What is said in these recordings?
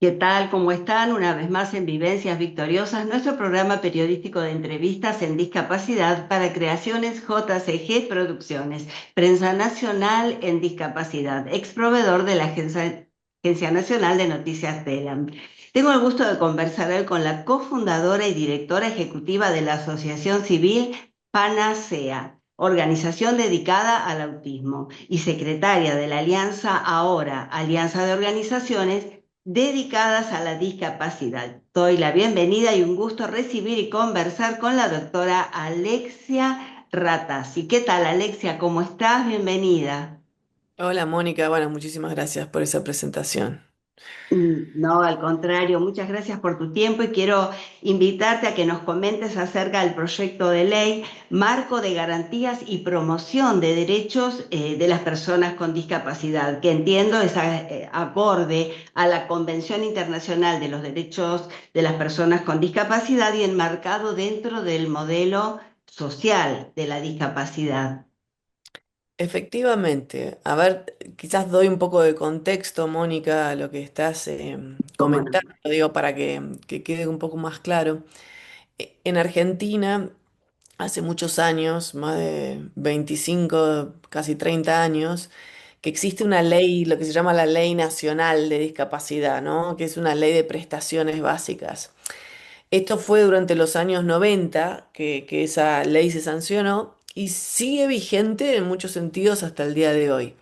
¿Qué tal? ¿Cómo están? Una vez más en Vivencias Victoriosas, nuestro programa periodístico de entrevistas en discapacidad para Creaciones JCG Producciones, Prensa Nacional en Discapacidad, ex proveedor de la Agencia Nacional de Noticias TELAM. Tengo el gusto de conversar hoy con la cofundadora y directora ejecutiva de la Asociación Civil Panacea, organización dedicada al autismo, y secretaria de la Alianza Ahora, Alianza de Organizaciones dedicadas a la discapacidad. Doy la bienvenida y un gusto recibir y conversar con la doctora Alexia Ratazzi. ¿Qué tal, Alexia? ¿Cómo estás? Bienvenida. Hola Mónica, bueno, muchísimas gracias por esa presentación. No, al contrario, muchas gracias por tu tiempo y quiero invitarte a que nos comentes acerca del proyecto de ley Marco de Garantías y Promoción de Derechos de las Personas con Discapacidad, que entiendo es acorde a la Convención Internacional de los Derechos de las Personas con Discapacidad y enmarcado dentro del modelo social de la discapacidad. Efectivamente, a ver, quizás doy un poco de contexto, Mónica, a lo que estás ¿Cómo no? comentando, digo, para que quede un poco más claro. En Argentina, hace muchos años, más de 25, casi 30 años, que existe una ley, lo que se llama la Ley Nacional de Discapacidad, ¿no? Que es una ley de prestaciones básicas. Esto fue durante los años 90 que esa ley se sancionó y sigue vigente en muchos sentidos hasta el día de hoy.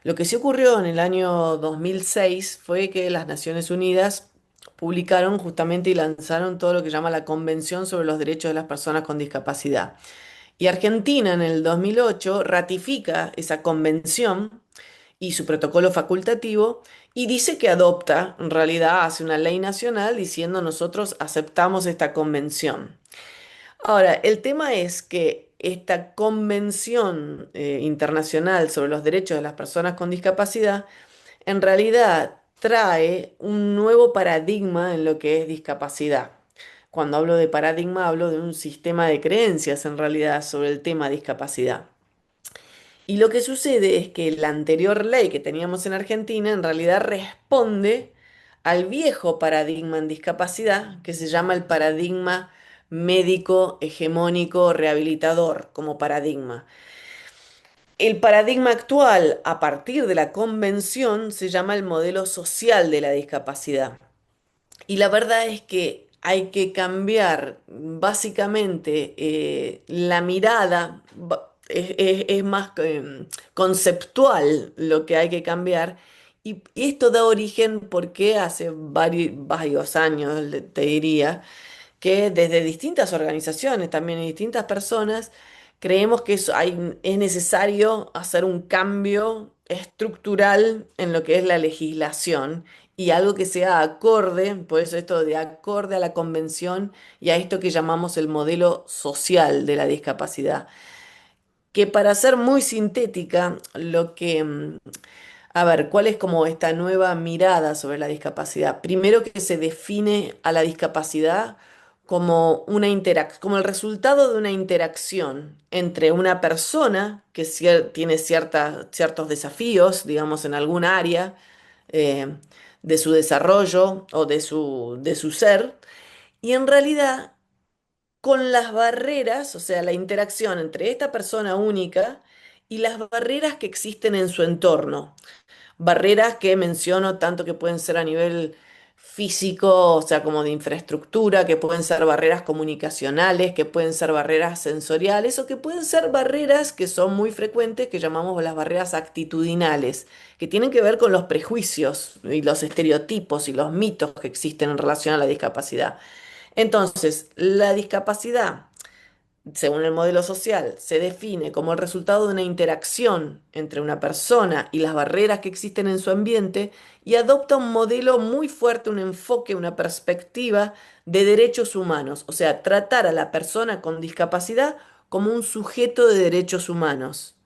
Lo que sí ocurrió en el año 2006 fue que las Naciones Unidas publicaron justamente y lanzaron todo lo que llama la Convención sobre los Derechos de las Personas con Discapacidad. Y Argentina en el 2008 ratifica esa convención y su protocolo facultativo y dice que adopta, en realidad hace una ley nacional diciendo nosotros aceptamos esta convención. Ahora, el tema es que esta convención internacional sobre los derechos de las personas con discapacidad en realidad trae un nuevo paradigma en lo que es discapacidad. Cuando hablo de paradigma, hablo de un sistema de creencias en realidad sobre el tema discapacidad. Y lo que sucede es que la anterior ley que teníamos en Argentina en realidad responde al viejo paradigma en discapacidad, que se llama el paradigma médico hegemónico rehabilitador como paradigma. El paradigma actual, a partir de la convención, se llama el modelo social de la discapacidad. Y la verdad es que hay que cambiar básicamente la mirada, es más conceptual lo que hay que cambiar. Y esto da origen porque hace varios años, te diría, que desde distintas organizaciones, también en distintas personas, creemos que es necesario hacer un cambio estructural en lo que es la legislación y algo que sea acorde, por eso esto de acorde a la convención y a esto que llamamos el modelo social de la discapacidad. Que para ser muy sintética, a ver, ¿cuál es como esta nueva mirada sobre la discapacidad? Primero que se define a la discapacidad como como el resultado de una interacción entre una persona que tiene ciertos desafíos, digamos, en algún área eh, de su desarrollo o de su ser, y en realidad con las barreras, o sea, la interacción entre esta persona única y las barreras que existen en su entorno. Barreras que menciono tanto que pueden ser a nivel físico, o sea, como de infraestructura, que pueden ser barreras comunicacionales, que pueden ser barreras sensoriales o que pueden ser barreras que son muy frecuentes, que llamamos las barreras actitudinales, que tienen que ver con los prejuicios y los estereotipos y los mitos que existen en relación a la discapacidad. Entonces, la discapacidad según el modelo social, se define como el resultado de una interacción entre una persona y las barreras que existen en su ambiente y adopta un modelo muy fuerte, un enfoque, una perspectiva de derechos humanos, o sea, tratar a la persona con discapacidad como un sujeto de derechos humanos.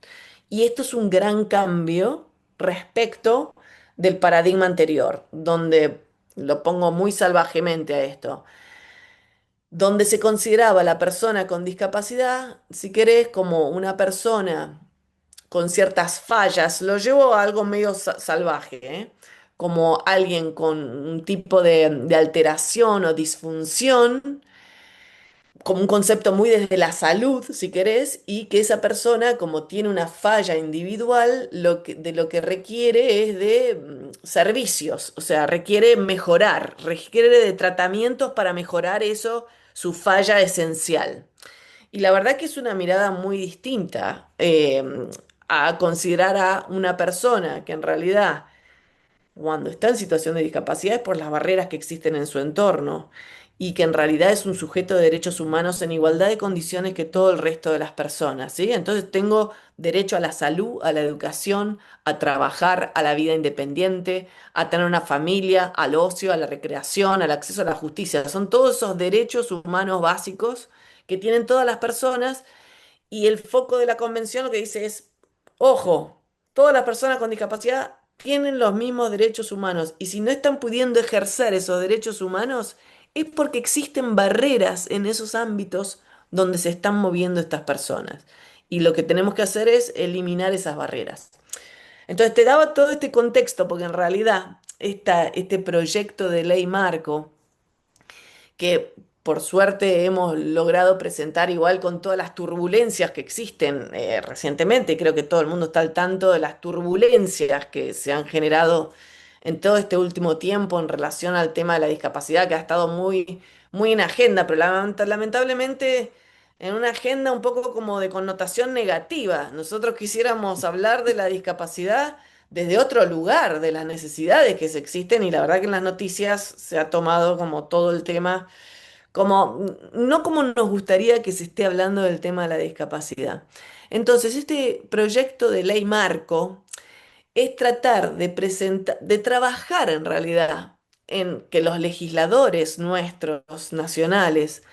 Y esto es un gran cambio respecto del paradigma anterior, donde lo pongo muy salvajemente a esto donde se consideraba a la persona con discapacidad, si querés, como una persona con ciertas fallas, lo llevo a algo medio salvaje, ¿eh? como alguien con un tipo de alteración o disfunción, como un concepto muy desde la salud, si querés, y que esa persona, como tiene una falla individual, de lo que requiere es de servicios, o sea, requiere mejorar, requiere de tratamientos para mejorar eso, su falla esencial. Y la verdad que es una mirada muy distinta a considerar a una persona que en realidad cuando está en situación de discapacidad es por las barreras que existen en su entorno y que en realidad es un sujeto de derechos humanos en igualdad de condiciones que todo el resto de las personas, ¿sí? Entonces tengo derecho a la salud, a la educación, a trabajar, a la vida independiente, a tener una familia, al ocio, a la recreación, al acceso a la justicia. Son todos esos derechos humanos básicos que tienen todas las personas y el foco de la convención lo que dice es, ojo, todas las personas con discapacidad tienen los mismos derechos humanos y si no están pudiendo ejercer esos derechos humanos es porque existen barreras en esos ámbitos donde se están moviendo estas personas. Y lo que tenemos que hacer es eliminar esas barreras. Entonces te daba todo este contexto porque en realidad este proyecto de ley marco que por suerte hemos logrado presentar igual con todas las turbulencias que existen recientemente. Creo que todo el mundo está al tanto de las turbulencias que se han generado en todo este último tiempo en relación al tema de la discapacidad, que ha estado muy en agenda, pero lamentablemente en una agenda un poco como de connotación negativa. Nosotros quisiéramos hablar de la discapacidad desde otro lugar, de las necesidades que se existen y la verdad que en las noticias se ha tomado como todo el tema, como no como nos gustaría que se esté hablando del tema de la discapacidad. Entonces, este proyecto de ley marco es tratar de presentar, de trabajar en realidad en que los legisladores nuestros nacionales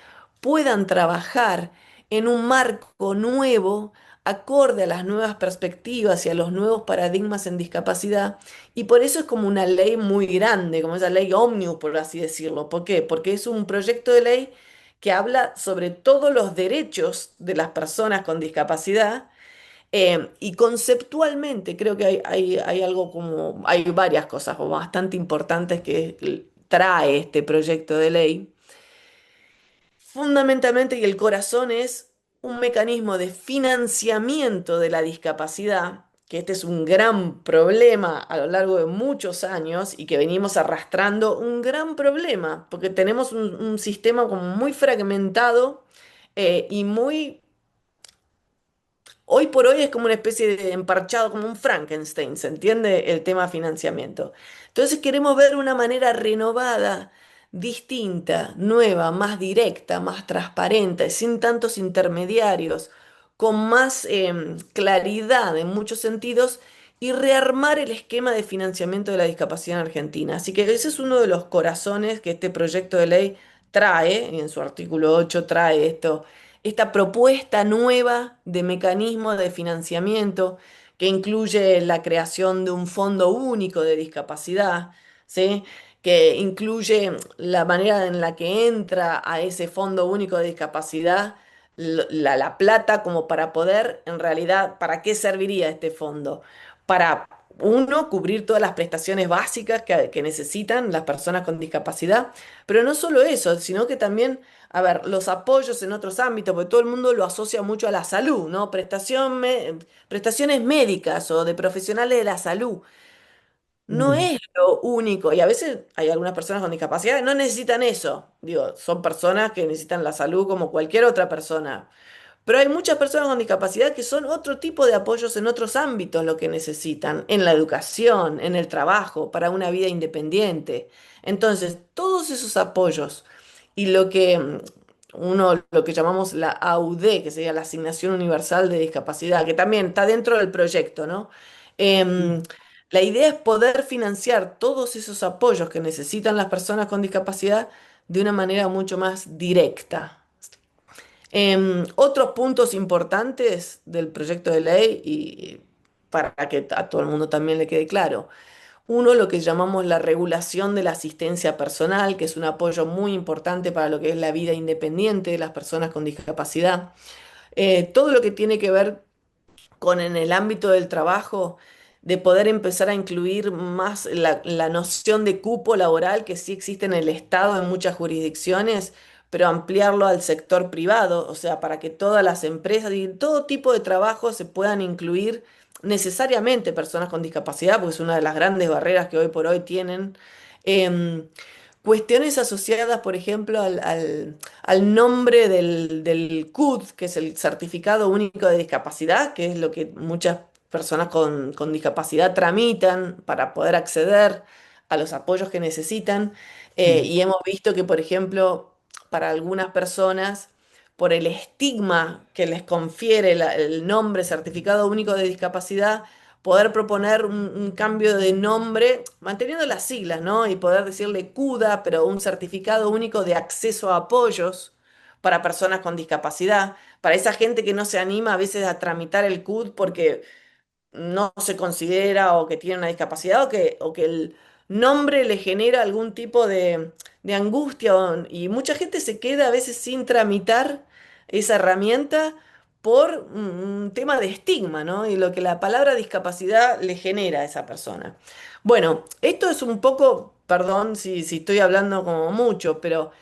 puedan trabajar en un marco nuevo, acorde a las nuevas perspectivas y a los nuevos paradigmas en discapacidad, y por eso es como una ley muy grande, como esa ley ómnibus, por así decirlo. ¿Por qué? Porque es un proyecto de ley que habla sobre todos los derechos de las personas con discapacidad y conceptualmente creo que hay algo como, hay varias cosas como bastante importantes que trae este proyecto de ley. Fundamentalmente, y el corazón es un mecanismo de financiamiento de la discapacidad, que este es un gran problema a lo largo de muchos años y que venimos arrastrando un gran problema, porque tenemos un sistema como muy fragmentado y muy hoy por hoy es como una especie de emparchado, como un Frankenstein, ¿se entiende? El tema financiamiento. Entonces queremos ver una manera renovada, distinta, nueva, más directa, más transparente, sin tantos intermediarios, con más claridad en muchos sentidos y rearmar el esquema de financiamiento de la discapacidad en Argentina. Así que ese es uno de los corazones que este proyecto de ley trae, y en su artículo 8 trae esto, esta propuesta nueva de mecanismo de financiamiento que incluye la creación de un fondo único de discapacidad, ¿sí? Que incluye la manera en la que entra a ese fondo único de discapacidad la plata como para poder, en realidad, ¿para qué serviría este fondo? Para, uno, cubrir todas las prestaciones básicas que necesitan las personas con discapacidad, pero no solo eso, sino que también a ver, los apoyos en otros ámbitos, porque todo el mundo lo asocia mucho a la salud, ¿no? Prestaciones médicas o de profesionales de la salud. No Ujú. es lo único, y a veces hay algunas personas con discapacidad que no necesitan eso. Digo, son personas que necesitan la salud como cualquier otra persona. Pero hay muchas personas con discapacidad que son otro tipo de apoyos en otros ámbitos lo que necesitan, en la educación, en el trabajo, para una vida independiente. Entonces, todos esos apoyos y lo que llamamos la AUD, que sería la Asignación Universal de Discapacidad, que también está dentro del proyecto, ¿no? Em, la idea es poder financiar todos esos apoyos que necesitan las personas con discapacidad de una manera mucho más directa. Otros puntos importantes del proyecto de ley, y para que a todo el mundo también le quede claro. Uno, lo que llamamos la regulación de la asistencia personal, que es un apoyo muy importante para lo que es la vida independiente de las personas con discapacidad. Todo lo que tiene que ver con en el ámbito del trabajo, de poder empezar a incluir más la noción de cupo laboral que sí existe en el Estado en muchas jurisdicciones, pero ampliarlo al sector privado, o sea, para que todas las empresas y todo tipo de trabajo se puedan incluir necesariamente personas con discapacidad, porque es una de las grandes barreras que hoy por hoy tienen. Em, Cuestiones asociadas, por ejemplo, al nombre del CUD, que es el Certificado Único de Discapacidad, que es lo que muchas personas con discapacidad tramitan para poder acceder a los apoyos que necesitan. Y hemos visto que, por ejemplo, para algunas personas, por el estigma que les confiere el nombre Certificado Único de Discapacidad, poder proponer un cambio de nombre, manteniendo las siglas, ¿no? Y poder decirle CUDA, pero un certificado único de acceso a apoyos para personas con discapacidad, para esa gente que no se anima a veces a tramitar el CUD porque no se considera o que tiene una discapacidad o que el nombre le genera algún tipo de angustia y mucha gente se queda a veces sin tramitar esa herramienta por un tema de estigma, ¿no? Y lo que la palabra discapacidad le genera a esa persona. Bueno, esto es un poco, perdón si estoy hablando como mucho, pero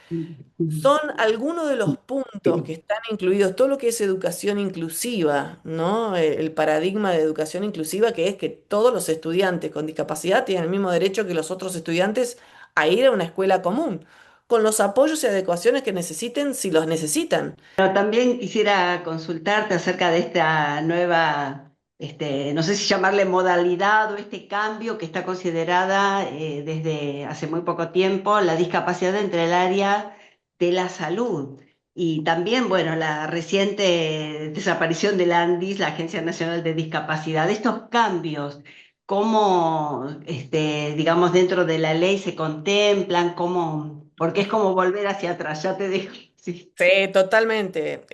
son algunos de los puntos que están incluidos, todo lo que es educación inclusiva, ¿no? El paradigma de educación inclusiva que es que todos los estudiantes con discapacidad tienen el mismo derecho que los otros estudiantes a ir a una escuela común, con los apoyos y adecuaciones que necesiten si los necesitan. Pero también quisiera consultarte acerca de esta nueva, no sé si llamarle modalidad o este cambio que está considerada desde hace muy poco tiempo, la discapacidad entre el área de la salud. Y también, bueno, la reciente desaparición del ANDIS, la Agencia Nacional de Discapacidad. Estos cambios, ¿cómo, digamos, dentro de la ley se contemplan? ¿Cómo? Porque es como volver hacia atrás, ya te dejo. Sí. Sí, totalmente.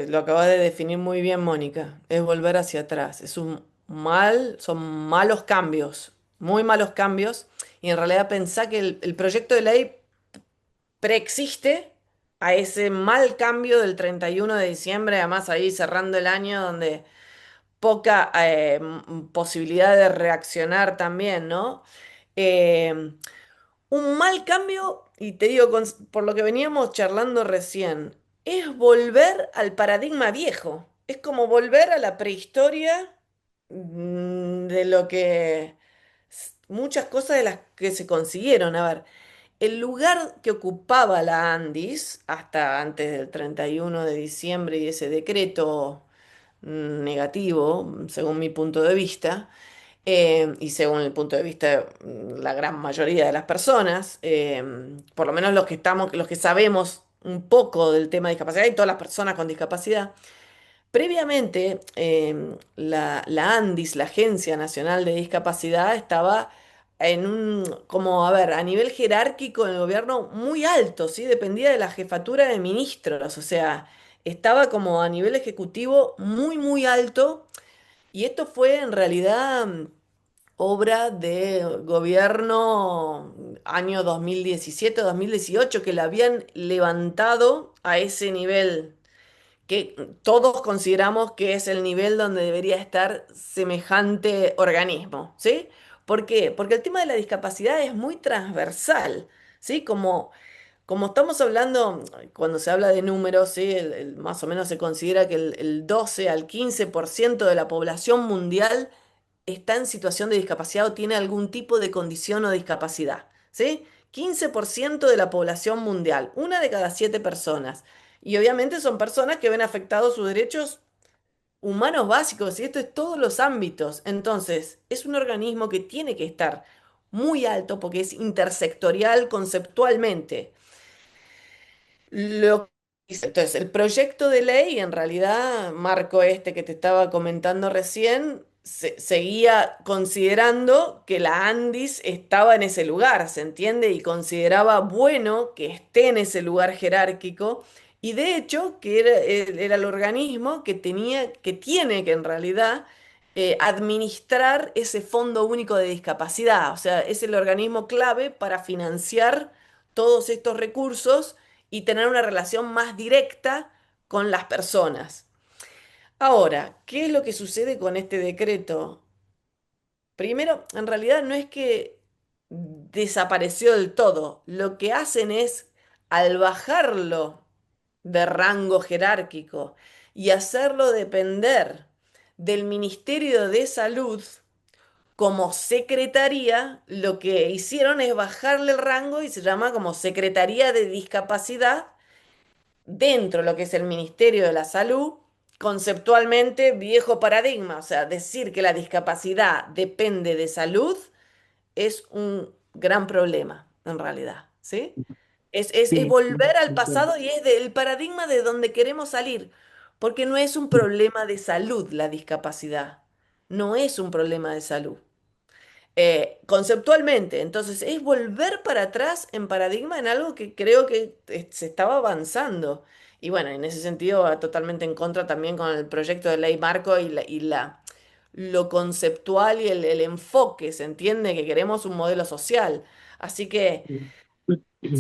Lo acabas de definir muy bien, Mónica. Es volver hacia atrás. Son malos cambios, muy malos cambios. Y en realidad pensá que el proyecto de ley preexiste a ese mal cambio del 31 de diciembre, además ahí cerrando el año donde poca posibilidad de reaccionar también, ¿no? Eh, un mal cambio, y te digo, por lo que veníamos charlando recién, es volver al paradigma viejo. Es como volver a la prehistoria de lo que muchas cosas de las que se consiguieron. A ver, el lugar que ocupaba la Andis hasta antes del 31 de diciembre y ese decreto negativo, según mi punto de vista, y según el punto de vista de la gran mayoría de las personas, por lo menos los que sabemos un poco del tema de discapacidad y todas las personas con discapacidad, previamente la ANDIS, la Agencia Nacional de Discapacidad, estaba como, a ver, a nivel jerárquico en el gobierno muy alto, ¿sí? Dependía de la jefatura de ministros, o sea, estaba como a nivel ejecutivo muy, muy alto. Y esto fue en realidad obra de gobierno año 2017-2018 que la habían levantado a ese nivel que todos consideramos que es el nivel donde debería estar semejante organismo, ¿sí? ¿Por qué? Porque el tema de la discapacidad es muy transversal, ¿sí? Como estamos hablando, cuando se habla de números, ¿sí? Más o menos se considera que el 12 al 15% de la población mundial está en situación de discapacidad o tiene algún tipo de condición o discapacidad, ¿sí? 15% de la población mundial, una de cada 7 personas. Y obviamente son personas que ven afectados sus derechos humanos básicos, y esto es todos los ámbitos. Entonces, es un organismo que tiene que estar muy alto porque es intersectorial conceptualmente. Entonces, el proyecto de ley, en realidad, Marco este que te estaba comentando recién, seguía considerando que la Andis estaba en ese lugar, ¿se entiende? Y consideraba bueno que esté en ese lugar jerárquico. Y de hecho, que era el organismo que tiene que en realidad administrar ese Fondo Único de Discapacidad. O sea, es el organismo clave para financiar todos estos recursos y tener una relación más directa con las personas. Ahora, ¿qué es lo que sucede con este decreto? Primero, en realidad no es que desapareció del todo. Lo que hacen es, al bajarlo de rango jerárquico y hacerlo depender del Ministerio de Salud como secretaría, lo que hicieron es bajarle el rango y se llama como Secretaría de Discapacidad dentro de lo que es el Ministerio de la Salud, conceptualmente viejo paradigma, o sea, decir que la discapacidad depende de salud es un gran problema, en realidad, ¿sí? Es Sí, sí, volver al entiendo. pasado y es del paradigma de donde queremos salir, porque no es un problema de salud la discapacidad, no es un problema de salud. Conceptualmente, entonces es volver para atrás en paradigma en algo que creo que se estaba avanzando. Y bueno, en ese sentido, totalmente en contra también con el proyecto de ley marco lo conceptual y el enfoque, se entiende que queremos un modelo social. Así que,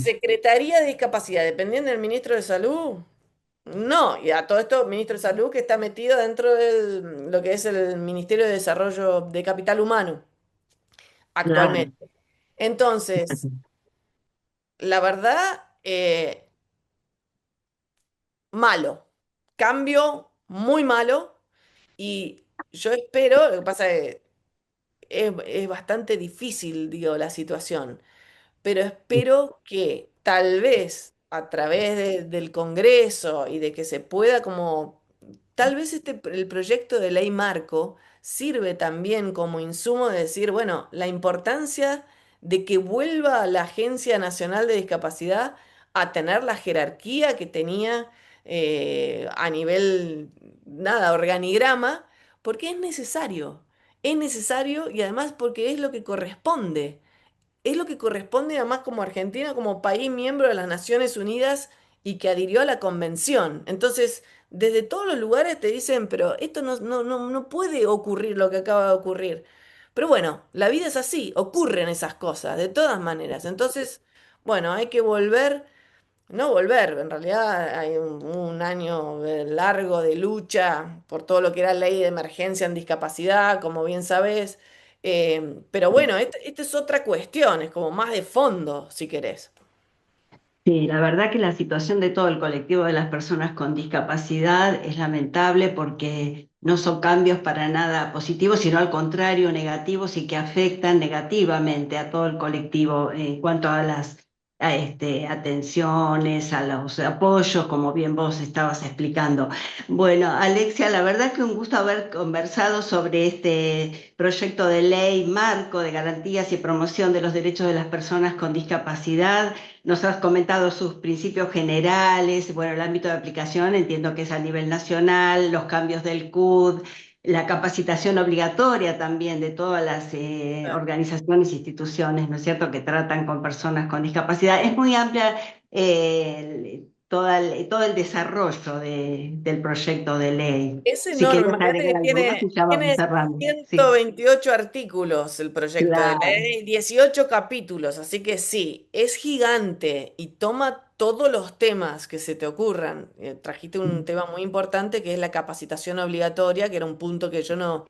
Secretaría de Discapacidad, dependiendo del ministro de Salud, no, y a todo esto, ministro de Salud que está metido dentro de lo que es el Ministerio de Desarrollo de Capital Humano Claro. actualmente. Entonces, la verdad, malo. Cambio muy malo. Y yo espero, lo que pasa es es bastante difícil, digo, la situación. Pero espero que tal vez a través del Congreso y de que se pueda como, tal vez el proyecto de ley marco sirve también como insumo de decir, bueno, la importancia de que vuelva la Agencia Nacional de Discapacidad a tener la jerarquía que tenía a nivel, nada, organigrama, porque es necesario y además porque es lo que corresponde. Es lo que corresponde además como Argentina, como país miembro de las Naciones Unidas y que adhirió a la convención. Entonces, desde todos los lugares te dicen, pero esto no puede ocurrir lo que acaba de ocurrir. Pero bueno, la vida es así, ocurren esas cosas, de todas maneras. Entonces, bueno, hay que volver. No volver, en realidad hay un año largo de lucha por todo lo que era ley de emergencia en discapacidad, como bien sabes. Pero bueno, esta es otra cuestión, es como más de fondo, si querés. Sí, la verdad que la situación de todo el colectivo de las personas con discapacidad es lamentable porque no son cambios para nada positivos, sino al contrario, negativos y que afectan negativamente a todo el colectivo en cuanto a las atenciones, a los apoyos, como bien vos estabas explicando. Bueno, Alexia, la verdad que un gusto haber conversado sobre este proyecto de ley marco de garantías y promoción de los derechos de las personas con discapacidad. Nos has comentado sus principios generales, bueno, el ámbito de aplicación entiendo que es a nivel nacional, los cambios del CUD, la capacitación obligatoria también de todas las organizaciones e instituciones, ¿no es cierto?, que tratan con personas con discapacidad. Es muy amplia todo el desarrollo del proyecto de ley. Es Si enorme, querés imagínate que agregar algo más y ya vamos tiene cerrando. Sí, 128 artículos el proyecto de claro. ley, 18 capítulos, así que sí, es gigante y toma todos los temas que se te ocurran. Trajiste un tema muy importante que es la capacitación obligatoria, que era un punto que yo no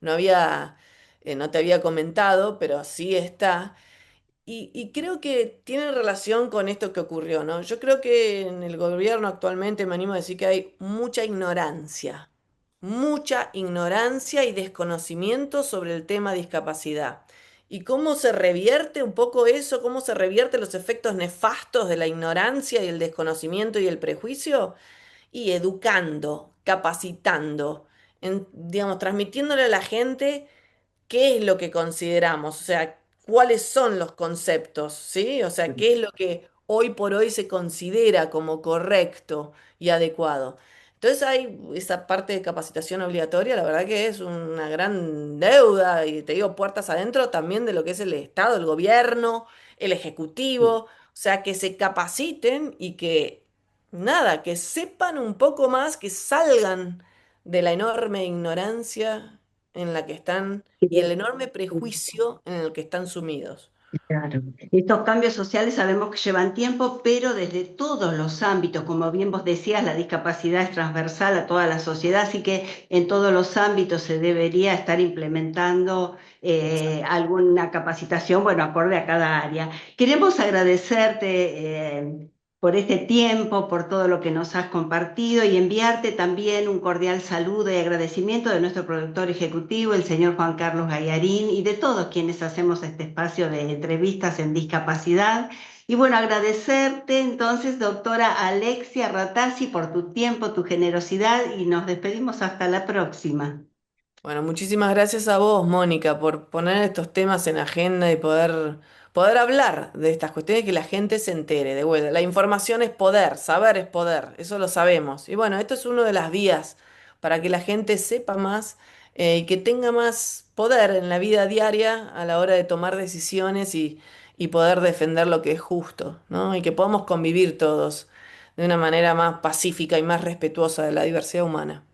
había, no te había comentado, pero sí está. Y creo que tiene relación con esto que ocurrió, ¿no? Yo creo que en el gobierno actualmente me animo a decir que hay mucha ignorancia y desconocimiento sobre el tema discapacidad. ¿Y cómo se revierte un poco eso? ¿Cómo se revierte los efectos nefastos de la ignorancia y el desconocimiento y el prejuicio? Y educando, capacitando, digamos, transmitiéndole a la gente qué es lo que consideramos, o sea, cuáles son los conceptos, ¿sí? O sea, qué es lo que hoy por hoy se considera como correcto y adecuado. Entonces hay esa parte de capacitación obligatoria, la verdad que es una gran deuda y te digo, puertas adentro también de lo que es el Estado, el gobierno, el Ejecutivo, o sea, que se capaciten y que, nada, que sepan un poco más, que salgan de la enorme ignorancia en la que están y el enorme prejuicio en el que están sumidos. Claro. Estos cambios sociales sabemos que llevan tiempo, pero desde todos los ámbitos, como bien vos decías, la discapacidad es transversal a toda la sociedad, así que en todos los ámbitos se debería estar implementando alguna capacitación, bueno, acorde a cada área. Queremos agradecerte por este tiempo, por todo lo que nos has compartido y enviarte también un cordial saludo y agradecimiento de nuestro productor ejecutivo, el señor Juan Carlos Gallarín, y de todos quienes hacemos este espacio de entrevistas en discapacidad. Y bueno, agradecerte entonces, doctora Alexia Ratazzi, por tu tiempo, tu generosidad y nos despedimos hasta la próxima. Bueno, muchísimas gracias a vos, Mónica, por poner estos temas en agenda y poder hablar de estas cuestiones y que la gente se entere de vuelta. La información es poder, saber es poder, eso lo sabemos. Y bueno, esto es una de las vías para que la gente sepa más y que tenga más poder en la vida diaria a la hora de tomar decisiones y poder defender lo que es justo, ¿no? Y que podamos convivir todos de una manera más pacífica y más respetuosa de la diversidad humana.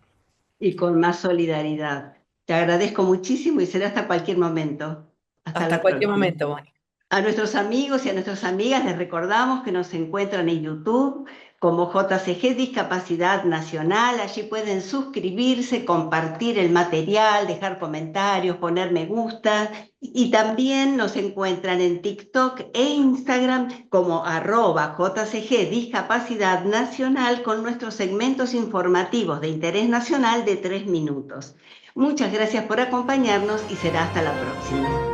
Y con más solidaridad. Te agradezco muchísimo y será hasta cualquier momento. Hasta Hasta la cualquier próxima. momento, Mónica. A nuestros amigos y a nuestras amigas les recordamos que nos encuentran en YouTube como JCG Discapacidad Nacional. Allí pueden suscribirse, compartir el material, dejar comentarios, poner me gusta. Y también nos encuentran en TikTok e Instagram como @JCG Discapacidad Nacional con nuestros segmentos informativos de interés nacional de 3 minutos. Muchas gracias por acompañarnos y será hasta la próxima.